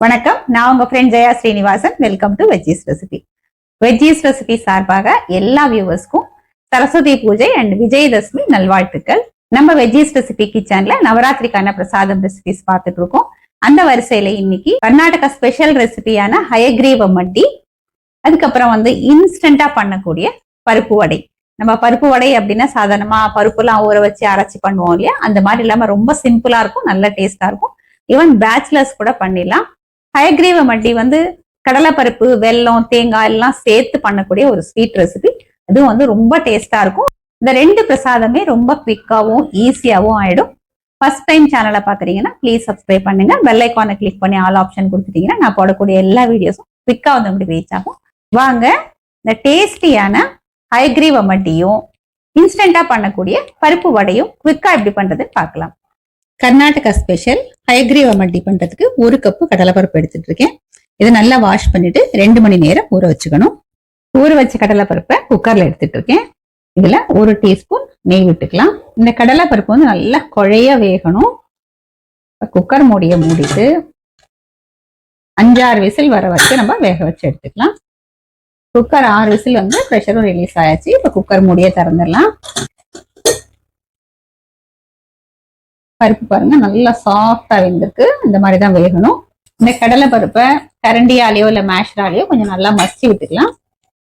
வணக்கம். நான் உங்க friend Jaya Srinivasan. Welcome to veggies recipe. Veggies recipe சார்பாக எல்லா வியூவர்ஸ்க்கும் சரஸ்வதி பூஜை அண்ட் விஜயதசமி நல்வாழ்த்துக்கள். நம்ம வெஜ்ஜீஸ் ரெசிபி கிச்சன்ல நவராத்திரிக்கான பிரசாதம் ரெசிபிஸ் பார்த்துட்டு இருக்கோம். அந்த வரிசையில இன்னைக்கு கர்நாடகா ஸ்பெஷல் ரெசிபியான ஹயக்ரீவ மட்டி, அதுக்கப்புறம் இன்ஸ்டன்டா பண்ணக்கூடிய பருப்பு வடை. நம்ம பருப்பு வடை அப்படின்னா சாதாரணமா பருப்புலாம் ஊற வச்சு அரைச்சி பண்ணுவோம் இல்லையா, அந்த மாதிரி இல்லாம ரொம்ப சிம்பிளா இருக்கும், நல்ல டேஸ்டா இருக்கும். ஈவன் பேச்சுலர்ஸ் கூட பண்ணிடலாம். ஹயக்ரீவ மட்டி கடலைப்பருப்பு, வெல்லம், தேங்காய் எல்லாம் சேர்த்து பண்ணக்கூடிய ஒரு ஸ்வீட் ரெசிபி. அது ரொம்ப டேஸ்டா இருக்கும். இந்த ரெண்டு பிரசாதமே ரொம்ப குவிக்காவும் ஈஸியாவும் ஆயிடும். ஃபர்ஸ்ட் டைம் சேனலை பாக்குறீங்கன்னா ப்ளீஸ் சப்ஸ்கிரைப் பண்ணுங்க. பெல் ஐக்கானை கிளிக் பண்ணி ஆல் ஆப்ஷன் கொடுத்துட்டீங்கன்னா நான் போடக்கூடிய எல்லா வீடியோஸும் குவிக்கா உங்களுக்கு ரீச் ஆகும். வாங்க இந்த டேஸ்டியான ஹயக்ரீவ மட்டியும் இன்ஸ்டன்டா பண்ணக்கூடிய பருப்பு வடையும் குவிக்கா எப்படி பண்றதுன்னு பார்க்கலாம். கர்நாடகா ஸ்பெஷல் ஹயக்ரீவ மட்டி பண்றதுக்கு 1 கப்பு கடலைப்பருப்பு எடுத்துட்டு இருக்கேன். இதை நல்லா வாஷ் பண்ணிட்டு 2 மணி நேரம் ஊற வச்சுக்கணும். ஊற வச்ச கடலைப்பருப்பை குக்கர்ல எடுத்துட்டு இருக்கேன். இதுல 1 டீஸ்பூன் நெய் விட்டுக்கலாம். இந்த கடலைப்பருப்பு நல்லா குழைய வேகணும். குக்கர் மூடிய மூடிட்டு 5-6 விசில் வர வரைக்கும் நம்ம வேக வச்சு எடுத்துக்கலாம். குக்கர் 6 விசில் ப்ரெஷரும் ரிலீஸ் ஆயாச்சு. இப்ப குக்கர் மூடிய திறந்துடலாம். பருப்பு பாருங்க நல்லா சாஃப்டா வெந்திருக்கு. இந்த மாதிரிதான் வேகணும். இந்த கடலை பருப்பை கரண்டியாலேயோ இல்ல மேஷராலேயோ கொஞ்சம் நல்லா மசிச்சு விட்டுக்கலாம்.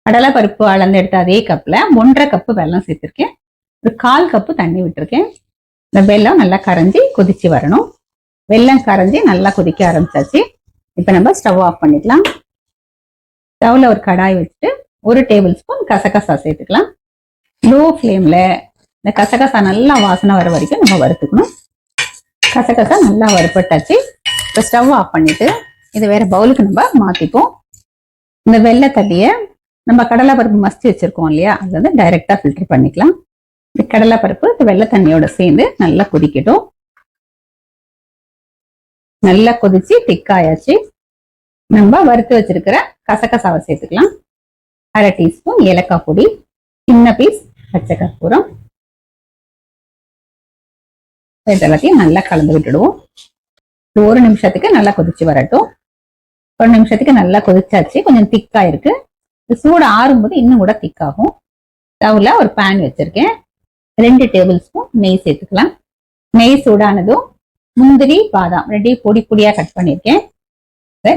கடலை பருப்பு அளந்து எடுத்த அதே கப்ல 1.5 கப்பு வெல்லம் சேர்த்திருக்கேன். ஒரு 1/4 கப்பு தண்ணி விட்டுருக்கேன். இந்த வெல்லம் நல்லா கரைஞ்சி கொதிச்சு வரணும். வெல்லம் கரைஞ்சி நல்லா கொதிக்க ஆரம்பிச்சாச்சு. இப்ப நம்ம ஸ்டவ் ஆஃப் பண்ணிக்கலாம். ஸ்டவ்ல ஒரு கடாய் வச்சுட்டு 1 டேபிள் ஸ்பூன் கசகசா சேர்த்துக்கலாம். லோ ஃப்ளேம்ல இந்த கசகசா நல்லா வாசனை வர வரைக்கும் நம்ம வறுத்துக்கணும். கசகசா நல்லா வறுப்பட்டாச்சு. இப்போ ஸ்டவ் ஆஃப் பண்ணிட்டு இது வேற பவுலுக்கு நம்ம மாத்திப்போம். இந்த வெள்ளை தண்ணிய நம்ம கடலை பருப்பு மசிச்சு வச்சிருக்கோம் இல்லையா, அது டைரக்டா ஃபில்டர் பண்ணிக்கலாம். இந்த கடலை பருப்பு வெள்ளை தண்ணியோட சேர்ந்து நல்லா கொதிக்கட்டும். நல்லா கொதிச்சு திக்காயாச்சு. நம்ம வறுத்து வச்சிருக்கிற கசகசாவை சேர்த்துக்கலாம். 1/2 டீஸ்பூன் ஏலக்காய் பொடி, சின்ன பீஸ் பச்சை கற்பூரம், இதெல்லாத்தையும் நல்லா கலந்து விட்டுடுவோம். 1 நிமிஷத்துக்கு நல்லா கொதிச்சு வரட்டும். 1 நிமிஷத்துக்கு நல்லா கொதிச்சாச்சு. கொஞ்சம் திக்கா இருக்கு. சூடு ஆறும்போது இன்னும் கூட திக்காகும். ஸ்டவ்ல ஒரு பேன் வச்சிருக்கேன். 2 டேபிள் ஸ்பூன் நெய் சேர்த்துக்கலாம். நெய் சூடானதும் முந்திரி, பாதாம் 2 பொடி பொடியா கட் பண்ணிருக்கேன்.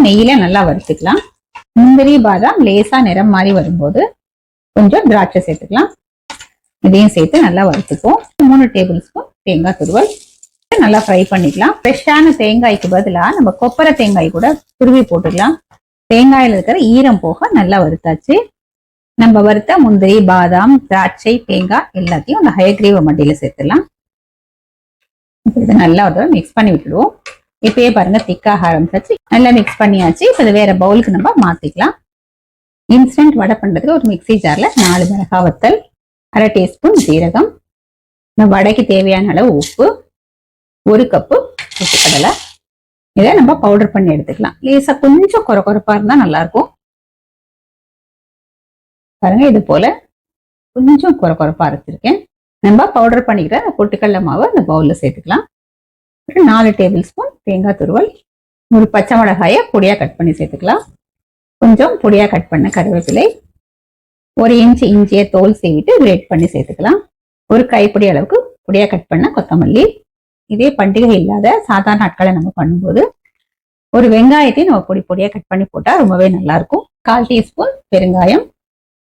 நெய்யில நல்லா வறுத்துக்கலாம். முந்திரி, பாதாம் லேசா நிறம் மாதிரி வரும்போது கொஞ்சம் திராட்சை சேர்த்துக்கலாம். இதையும் சேர்த்து நல்லா வறுத்துப்போம். 3 டேபிள் ஸ்பூன் தேங்காய் துருவல் நல்லா ஃப்ரை பண்ணிக்கலாம். ஃப்ரெஷ்ஷான தேங்காய்க்கு பதிலா நம்ம கொப்பரை தேங்காய் கூட துருவி போட்டுக்கலாம். தேங்காயில இருக்கிற ஈரம் போக நல்லா வறுத்தாச்சு. நம்ம வறுத்த முந்திரி, பாதாம், திராட்சை, தேங்காய் எல்லாத்தையும் அந்த ஹயக்ரீவ மட்டியில சேர்த்துலாம். இதை நல்லா ஒரு மிக்ஸ் பண்ணி விட்டுடுவோம். இப்பயே பாருங்க திக்காக ஆரம்பிச்சாச்சு. நல்லா மிக்ஸ் பண்ணியாச்சு. இப்ப இது வேற பவுலுக்கு நம்ம மாத்திக்கலாம். இன்ஸ்டன்ட் வடை பண்றதுக்கு ஒரு மிக்சி ஜார்ல 4 மிளகாய் வத்தல், 1/2 டீஸ்பூன் ஜீரகம், வடைக்கு தேவையான அளவு உப்பு, 1 கப்பு கடலை. இதை நம்ம பவுடர் பண்ணி எடுத்துக்கலாம். லேசா கொஞ்சம் கொரகொரப்பா இருந்தா நல்லா இருக்கும். பாருங்க, இது போல கொஞ்சம் கொரகொரப்பா அரைச்சிருக்கேன். நம்ம பவுடர் பண்ணிக்கிற பொட்டுக்கடலை மாவை அந்த பவுல்ல சேர்த்துக்கலாம். 4 டேபிள் ஸ்பூன் தேங்காய் துருவல், ஒரு பச்சை மிளகாயை பொடியா கட் பண்ணி சேர்த்துக்கலாம். கொஞ்சம் பொடியா கட் பண்ண கருவேப்பிலை, 1 இன்ச் இஞ்சியை தோல் சீவிட்டு கிரேட் பண்ணி சேர்த்துக்கலாம். ஒரு கைப்பிடி அளவுக்கு பொடியா கட் பண்ண கொத்தமல்லி. இதே பண்டிகை இல்லாத சாதாரண நாட்களை நம்ம பண்ணும்போது ஒரு வெங்காயத்தையும் நம்ம பொடி பொடியா கட் பண்ணி போட்டா ரொம்பவே நல்லா இருக்கும். 1/4 டீஸ்பூன் பெருங்காயம்,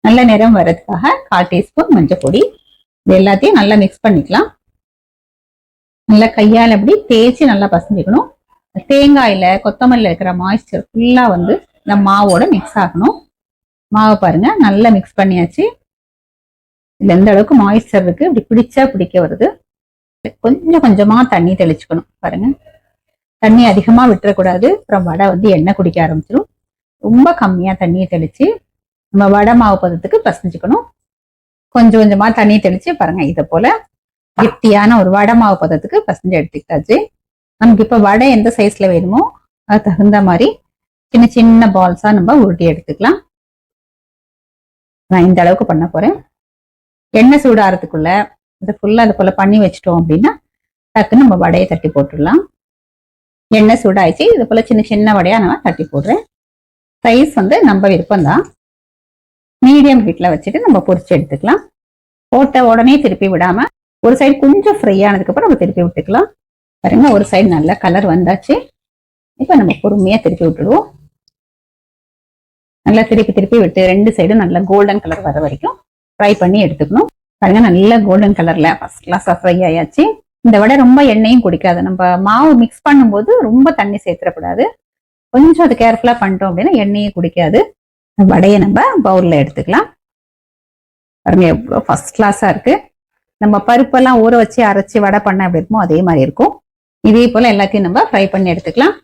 நல்ல நிறம் வர்றதுக்காக 1/4 டீஸ்பூன் மஞ்சள் பொடி. இது எல்லாத்தையும் நல்லா மிக்ஸ் பண்ணிக்கலாம். நல்லா கையால் அப்படி தேய்ச்சி நல்லா பசஞ்சிக்கணும். தேங்காயில கொத்தமல்லியில் இருக்கிற மாய்ஸ்சர் ஃபுல்லா இந்த மாவோட மிக்ஸ் ஆகணும். மாவை பாருங்க நல்லா மிக்ஸ் பண்ணியாச்சு. இதுல எந்த அளவுக்கு மாய்ஸ்சர் இருக்கு, இப்படி பிடிச்சா பிடிக்க வருது. கொஞ்சம் கொஞ்சமா தண்ணி தெளிச்சுக்கணும். பாருங்க, தண்ணி அதிகமா விட்டுறக்கூடாது. அப்புறம் வடை எண்ணெய் குடிக்க ஆரம்பிச்சிடும். ரொம்ப கம்மியா தண்ணியை தெளிச்சு நம்ம வடை மாவு பதத்துக்கு பசஞ்சுக்கணும். கொஞ்சம் கொஞ்சமா தண்ணி தெளிச்சு பாருங்க, இதை போல கெட்டியான ஒரு வடை மாவு பதத்துக்கு பசஞ்சு எடுத்துக்கிட்டாச்சு. நமக்கு இப்ப வடை எந்த சைஸ்ல வேணுமோ அது தகுந்த மாதிரி சின்ன சின்ன பால்ஸா நம்ம உருட்டி எடுத்துக்கலாம். நான் இந்த அளவுக்கு பண்ண போறேன். எண்ணெய் சூடாகிறதுக்குள்ள இதை ஃபுல்லா அது போல பண்ணி வச்சிட்டோம் அப்படின்னா டக்குன்னு நம்ம வடையை தட்டி போட்டுடலாம். எண்ணெய் சூடாயிடுச்சு. இது போல சின்ன சின்ன வடையா நான் தட்டி போடுறேன். சைஸ் வந்து நம்ம விருப்பம் தான். மீடியம் ஹீட்ல வச்சுட்டு நம்ம பொரிச்சு எடுத்துக்கலாம். போட்ட உடனே திருப்பி விடாம ஒரு சைடு கொஞ்சம் ஃப்ரை ஆனதுக்கு அப்புறம் நம்ம திருப்பி விட்டுக்கலாம். பாருங்க, ஒரு சைடு நல்ல கலர் வந்தாச்சு. இப்ப நம்ம பொறுமையா திருப்பி விட்டுடுவோம். நல்லா திருப்பி திருப்பி விட்டு 2 சைடும் நல்லா கோல்டன் கலர் வர வரைக்கும் ஃப்ரை பண்ணி எடுத்துக்கணும். பாருங்க, நல்ல கோல்டன் கலர்ல ஃபர்ஸ்ட் கிளாஸா ஃப்ரை ஆயாச்சு. இந்த வடை ரொம்ப எண்ணெயும் குடிக்காது. நம்ம மாவு மிக்ஸ் பண்ணும்போது ரொம்ப தண்ணி சேர்த்துடக்கூடாது. கொஞ்சம் அது கேர்ஃபுல்லா பண்ணிட்டோம் அப்படின்னா எண்ணெயும் குடிக்காது. வடையை நம்ம பவுல்ல எடுத்துக்கலாம். பாருங்க, எவ்வளவு ஃபர்ஸ்ட் கிளாஸா இருக்கு. நம்ம பருப்பெல்லாம் ஊற வச்சு அரைச்சி வடை பண்ண எப்படி இருக்குமோ அதே மாதிரி இருக்கும். இதே போல எல்லாத்தையும் நம்ம ஃப்ரை பண்ணி எடுத்துக்கலாம்.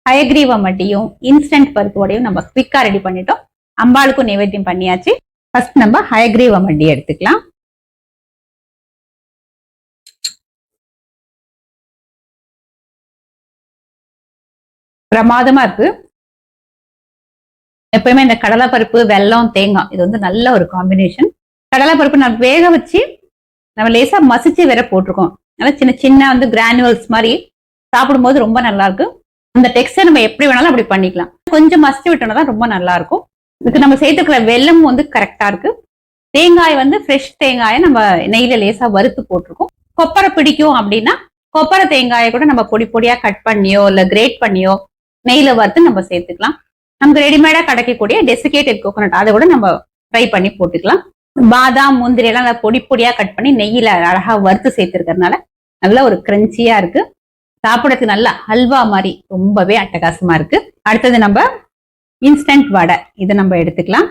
ஹயக்ரீவம் வடையும் இன்ஸ்டன்ட் பருப்பு வடையும் நம்ம குவிக்கா ரெடி பண்ணிட்டோம். அம்பாளுக்கும் நைவேத்தியம் பண்ணியாச்சு. ஃபர்ஸ்ட் நம்ம ஹயக்ரீவம் வடி எடுத்துக்கலாம். பிரமாதமா இருக்கு. எப்பயுமே இந்த கடலை பருப்பு, வெல்லம், தேங்காய் இது வந்து நல்ல ஒரு காம்பினேஷன். கடலை பருப்பு நான் வேக வச்சு நம்ம லேசா மசிச்சு வேற போட்டிருக்கோம். அதனால சின்ன சின்ன வந்து கிரானுவல்ஸ் மாதிரி சாப்பிடும்போது ரொம்ப நல்லா இருக்கு. அந்த டெக்ஸ்டர் நம்ம எப்படி வேணாலும் அப்படி பண்ணிக்கலாம். கொஞ்சம் மசிச்சு விட்டோம்னா தான் ரொம்ப நல்லா இருக்கும். இதுக்கு நம்ம சேர்த்துக்கிற வெல்லம் வந்து கரெக்டா இருக்கு. தேங்காய் வந்து ஃப்ரெஷ் தேங்காயை நம்ம நெய்ல லேசா வறுத்து போட்டிருக்கோம். கொப்பரை பிடிக்கும் அப்படின்னா கொப்பரை தேங்காயை கூட நம்ம பொடி பொடியா கட் பண்ணியோ இல்ல கிரேட் பண்ணியோ நெய்ல வறுத்து நம்ம சேர்த்துக்கலாம். நமக்கு ரெடிமேடா கிடைக்கக்கூடிய டெசிகேட்டட் கோகோனட் அதை கூட நம்ம ஃப்ரை பண்ணி போட்டுக்கலாம். பாதாம், முந்திரி எல்லாம் பொடி பொடியா கட் பண்ணி நெய்யில அழகா வறுத்து சேர்த்துருக்கறதுனால நல்ல ஒரு கிரன்ச்சியா இருக்கு. சாப்பிடறதுக்கு நல்ல ஹல்வா மாதிரி ரொம்பவே அட்டகாசமா இருக்கு. அடுத்தது நம்ம இன்ஸ்டன்ட் வடை இதை நம்ம எடுத்துக்கலாம்.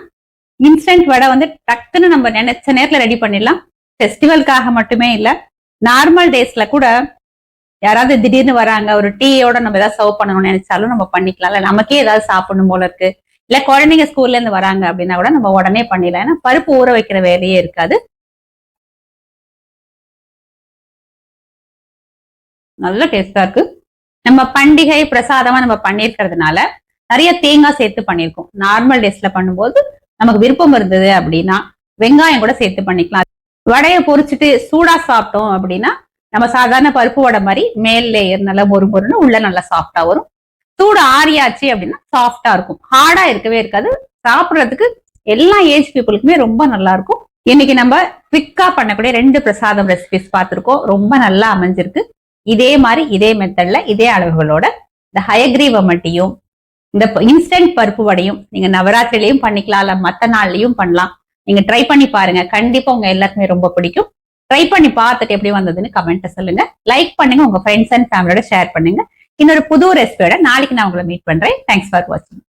இன்ஸ்டன்ட் வடை வந்து டக்குன்னு நம்ம நினைச்ச நேரத்துல ரெடி பண்ணிடலாம். ஃபெஸ்டிவலுக்காக மட்டுமே இல்ல, நார்மல் டேஸ்ல கூட யாராவது திடீர்னு வராங்க, ஒரு டீயோட நம்ம ஏதாவது சர்வ் பண்ணணும்னு நினைச்சாலும் நம்ம பண்ணிக்கலாம். இல்ல நமக்கே ஏதாவது சாப்பிடணும் போல இருக்கு, இல்ல குழந்தைங்க ஸ்கூல்ல இருந்து வராங்க அப்படின்னா கூட நம்ம உடனே பண்ணிடலாம். ஏன்னா பருப்பு ஊற வைக்கிற வேலையே இருக்காது. நல்ல டேஸ்டா இருக்கு. நம்ம பண்டிகை பிரசாதமா நம்ம பண்ணிருக்கிறதுனால நிறைய தேங்காய் சேர்த்து பண்ணிருக்கோம். நார்மல் டேஸ்ல பண்ணும்போது நமக்கு விருப்பம் இருந்தது அப்படின்னா வெங்காயம் கூட சேர்த்து பண்ணிக்கலாம். வடையை பொரிச்சுட்டு சூடா சாப்பிட்டோம் அப்படின்னா நம்ம சாதாரண பருப்பு வடை மாதிரி மேல் லேயர் நல்லா மொறுமொறுன்னு உள்ள நல்லா சாஃப்டா வரும். சூடு ஆறியாச்சு அப்படின்னா சாஃப்டா இருக்கும், ஹார்டா இருக்கவே இருக்காது. சாப்பிட்றதுக்கு எல்லா ஏஜ் பீப்புளுக்குமே ரொம்ப நல்லா இருக்கும். இன்னைக்கு நம்ம குவிக்கா பண்ணக்கூடிய 2 பிரசாதம் ரெசிபிஸ் பார்த்திருக்கோம். ரொம்ப நல்லா அமைஞ்சிருக்கு. இதே மாதிரி இதே மெத்தட்ல இதே அளவுகளோட இந்த ஹயக்ரீவ மட்டியும் இந்த இன்ஸ்டன்ட் பருப்பு வடையும் நீங்க நவராத்திரிலையும் பண்ணிக்கலாம், இல்ல மத்த நாள்லயும் பண்ணலாம். நீங்க ட்ரை பண்ணி பாருங்க. கண்டிப்பா உங்க எல்லாருக்குமே ரொம்ப பிடிக்கும். ட்ரை பண்ணி பார்த்துட்டு எப்படி வந்ததுன்னு கமெண்ட்ல சொல்லுங்க. லைக் பண்ணுங்க, உங்க ஃப்ரெண்ட்ஸ் அண்ட் ஃபேமிலியோட ஷேர் பண்ணுங்க. இன்னொரு புது ரெசிபியோட நாளைக்கு நான் உங்களை மீட் பண்றேன். தேங்க்ஸ் ஃபார் வாட்சிங்.